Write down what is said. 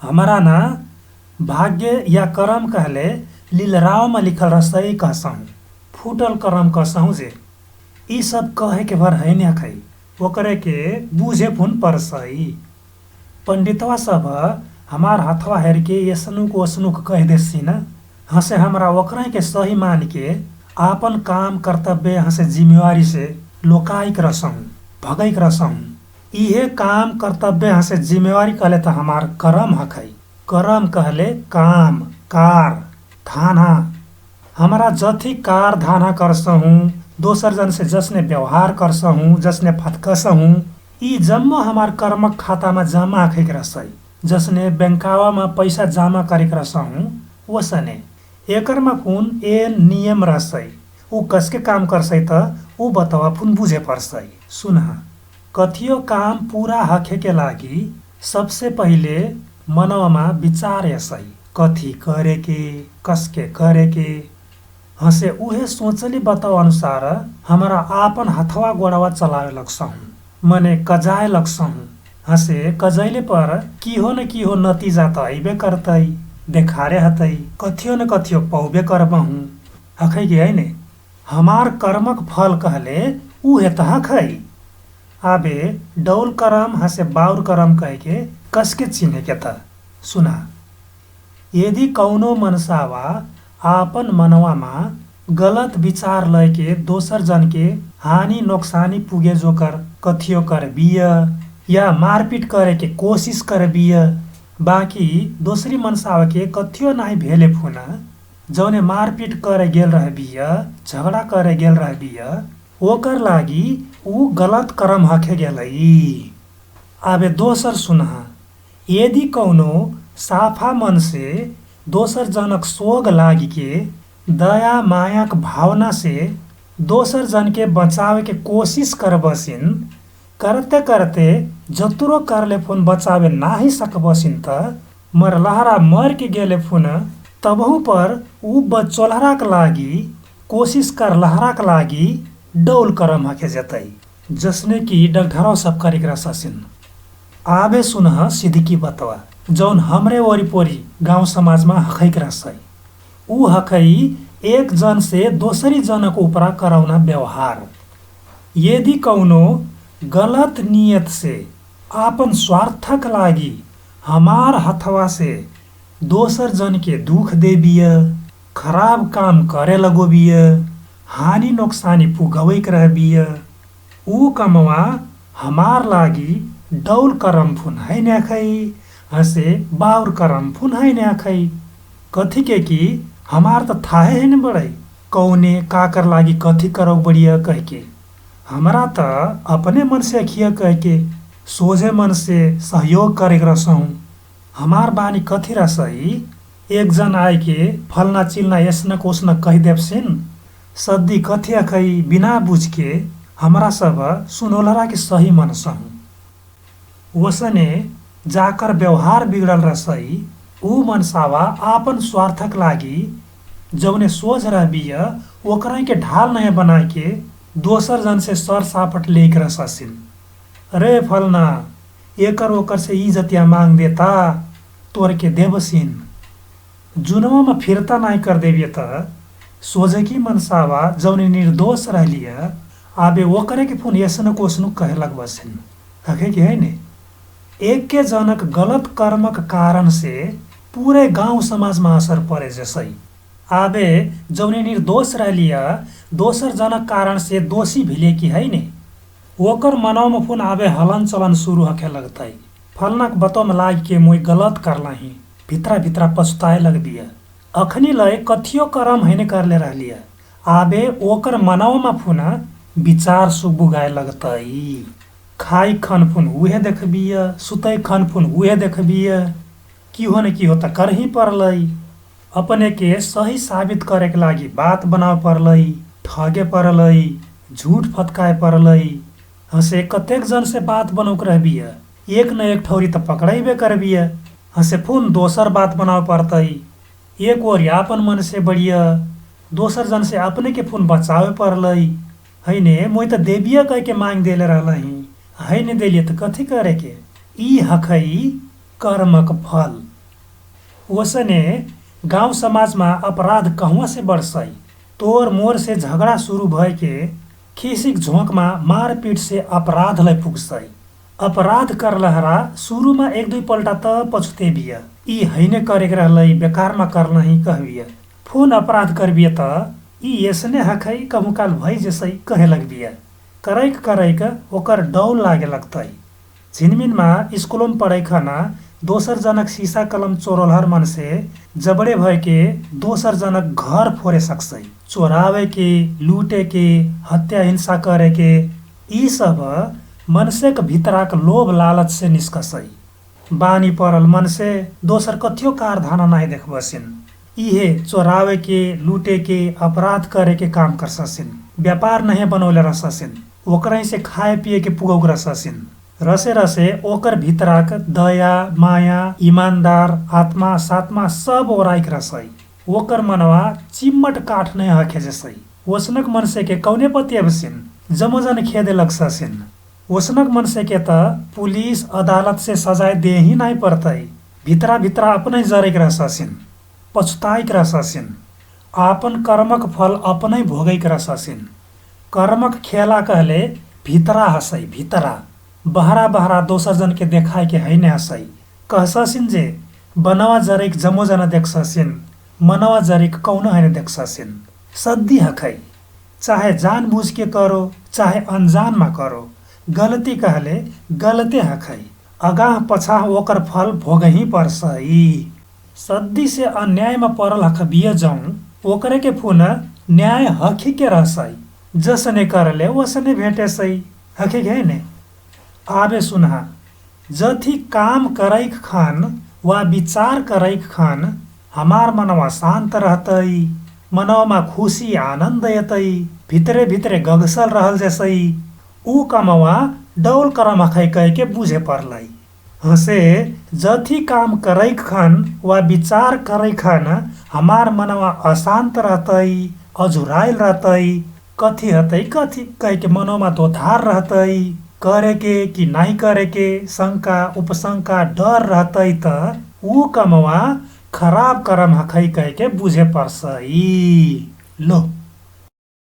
हमारा ना भाग्य या करम कहले लीलराव में लिखल रसई कहसहूँ, फूटल करम कहसहूँ जे ई सब कहे के भर है न खै, ओकरे के बूझे फुन परसई। पंडितवा सब हमार हथवा हेर के यसनुक वसनुक कह देसी न, हसे हमरा ओकरे के सही मान के आपन काम कर्तव्य हसे जिम्मेवारी से लोकाइक रसहूँ, भगैक रसहूँ। इहे काम कर्तव्य हसे जिम्मेवारी कहले त हमार करम हखै। करम कहले काम, कार, धाना। हमरा जथी कार धाना करसहूँ, दोसर जन से जसने व्यवहार करसहूँ, जसने फतकसहूँ, ई जम्मा हमार कर्मक खाता में जमा खैक रसई। जसने बैंकावा में पैसा जमा करेक रसहूँ वसने एकर में फुन नियम रहसई। ऊ कसके काम करसई त ऊ बतवा फुन बुझे परसई। सुनहा, कथियो काम पूरा हखे के लागी सबसे पहिले मनवा विचार यसई, कथी करे के, कसके करे के। हसे उहे सोचली बताओ अनुसार हमारा आपन हथवा गोड़वा चलावे लगसहूँ, मने कजाए लगसहूँ। हसे कजैले पर किहो न किहो नतीजा त अइबे करतई, देखारे हतई, कथियो न कथियो पौबे करबहूँ, हखै कि हैने। हमार कर्मक फल कहले उहे त हखै। आबे डौल करम हसे बाउर करम कह के कसके चिन्हे के त सुना। यदि कौनो मनसावा आपन मनवा गलत विचार लैके दोसर जन के हानि नोक्सानी पुगे जोकर कथियो कर बिय या मारपीट करे के कोशिश कर बिय, बाकी दोसरी मनसावा के कथियो नाही भेले फुना जौने मारपीट करे गेल रह बिय, झगड़ा करे गेल रह बिय, ओकर लागी ऊ गलत करम हखे गेलई। आबे दोसर सुनहा, यदि कौनो साफा मन से दोसर जनक सोग लागी के दया मायाक भावना से दोसर जन के बचावे के कोशिश करबसिन, करते करते जतुरो करले फुन बचावे नाही सकबसिन त मरलहरा मर के गेले फुन तबहु पर ऊ बचोलहराक लागी कोशिश करलहराक लागी डौल करम हखे जतई, जसने कि डगढराव सब करेक रससिन। आबे सुनह सिद्धिकी बतवा जौन हमरे वरिपरि गाउँ समाजमा हखैक रहसई। ऊ हखै एक जन से दोसरी जनक उपरा कराउना व्यवहार। यदि कौनो गलत नियत से आपन स्वार्थक लागी हमार हथवा से दोसर जन के दुख देबिय, खराब काम करे लगोबिय, हानि नोक्सानी पुगवैक रहबिय, ऊ कमवा हमार लागी डौल करम फुन है न्याखै, हसे बाउर करम फुन है न्याखै। कथी के कि हमार त थाहे है न बड़ै कौने काकर लागी कथी करौ बड़िया कहके। हमरा त अपने मन से अखिया कहके सोझे मन से सहयोग करेक रसहूँ। हमार बानी कथी रसई, एक जन आएके फलना चिलना यसनक ओसनक कह देवसिन, सद्दी कथी अखै बिना बुझ के हमरा सब सुनोलरा के सही मनसहूँ। वसने जाकर व्यवहार बिगड़ल रसई, ऊ मनसावा आपन स्वार्थक लागी जौने सोच रहबिय ओकरा के ढाल नहीं बनाए के दोसर जन से सर सापट लेक रससिन। रे फलना एकर ओकर से इज्जतिया मांग देता तोर के देवसिन। जुनवा में फिरता नहीं कर देबिय त सोझकी मनसावा जौने निर्दोष रहलिय आबे ओकरे के फुन यसनुक ओसनुक कहे लगबसिन, हखे कि है ने। एक के जनक गलत कर्मक कारण से पूरे गांव समाज में असर पड़े जसई। आबे जौने निर्दोष रहलिय दोसर जनक कारण से दोषी भिले कि है ने, ओकर मनवा में फुन आबे हलन चलन शुरू हखे लगतई। फलनक बतो में लाग के मुई गलत करलाही, भित्रा भित्रा पछताए लगबिय, अखनी लय कथियो करम हैने करले रहलिय। आबे ओकर मनवा में फुन विचार सुबुगाए लगतई। खाई खन फुन उहे देखबिय, सुतै खन फुन उहे देखबिय, किहो न किहो त करही परलई। अपने के सही साबित करे के लागी बात बनावे परलई, ठगे परलई, झूठ फतकाए परलई। हसे कतेक जन से बात बनौक रहबिय, एक न एक ठौरी त पकड़ैबे करबिय। हसे फुन दोसर बात बनावे परतई। एक ओर आपन मन से बढ़िया, दोसर जन से अपने के फुन बचावे परलई। हैने मोई त देबिय कह के मांग देले रहलही, हैने देलिय त कथी करे के। ई हखई कर्मक फल। वसने गांव समाज में अपराध कहवा से बढ़सई। तोर मोर से झगड़ा शुरू भय के खिसिक झोंक में मारपीट से अपराध लै पुगसई। अपराध करलहरा शुरू में एक दुई पल्टा त पछुते बिया, ई हैने करेक रहलई बेकार में करलही कहबिया। फोन अपराध करबिया त ई ऐसने हखई कमुकाल भई जैसई कहे लगबिया। करैक करैक ओकर डौल लागे लगतई। झिनमिन में स्कूलों में पढ़ै खाना दोसर जनक शीशा कलम चोरलहर मन से जबड़े भय के दोसर जनक घर फोड़े सकसई। चोरावे के, लूटे के, हत्या हिंसा करे के, ई सब मनसे के भीतराक लोभ लालच से निष्कसई। बानी परल मन से दोसर कथियो कारधाना नहीं देखबसिन। इहे चोरावे के, लूटे के, अपराध करे के काम कर ससिन। व्यापार नहीं बनौले रहससिन, ओकरही से खाए पिए के पुगौक रहससिन। रसे रसे ओकर भीतराक दया, माया, ईमानदार आत्मा सात्मा सब ओराइक रहसई। ओकर मनवा चिम्मट काठ नहीं हखे जैसई। वसनक मनसे के कौने पतियबसिन, जमोजन खेदे लगससिन। वसनक मनसे के त पुलिस अदालत से सजाय दे ही नहीं पड़तई। भितरा भितरा अपने जरेक रहससिन, पछताइक रहससिन। आपन कर्मक फल अपने भोगैक रहससिन। कर्मक खेला कहले भितरा हसई, भितरा बहरा बहरा दोसर जन के देखाय के हैने हसई। कहससिन जे बनवा जरेक जमोजना देखससिन, मनवा जरेक कौनो हैने देखससिन। सद्दी हखई, चाहे जानबूझ के करो चाहे अनजान में करो, गलती कहले गलते हखई। अगाह पछाह ओकर फल भोगही परसई। सद्दी से अन्याय में परल हखबिया जाऊं ओकरे के पुन न्याय हखी के रहसई। जसने करले वसने भेटेसई, हखी है ने। आबे सुनहा, जथी काम करैक खान वा विचार करैक खान हमार मनवा शांत रहतई, मनवा में खुशी आनंद यतई, भितरे भितरे गगसल रहल जैसई, ऊ कमवा डौल करम हखै कह के बुझे परलई। हसे जथी काम करैक खान वा विचार करैक खान हमार मनवा अशांत रहतई, अझुराइल रहतई, कथी हतई कथी कह के मनवा दोधार रहतई, करे के कि नहीं करे के शंका उपशंका डर रहतई त ऊ कमवा खराब करम हखै कह के बुझे परसई। लो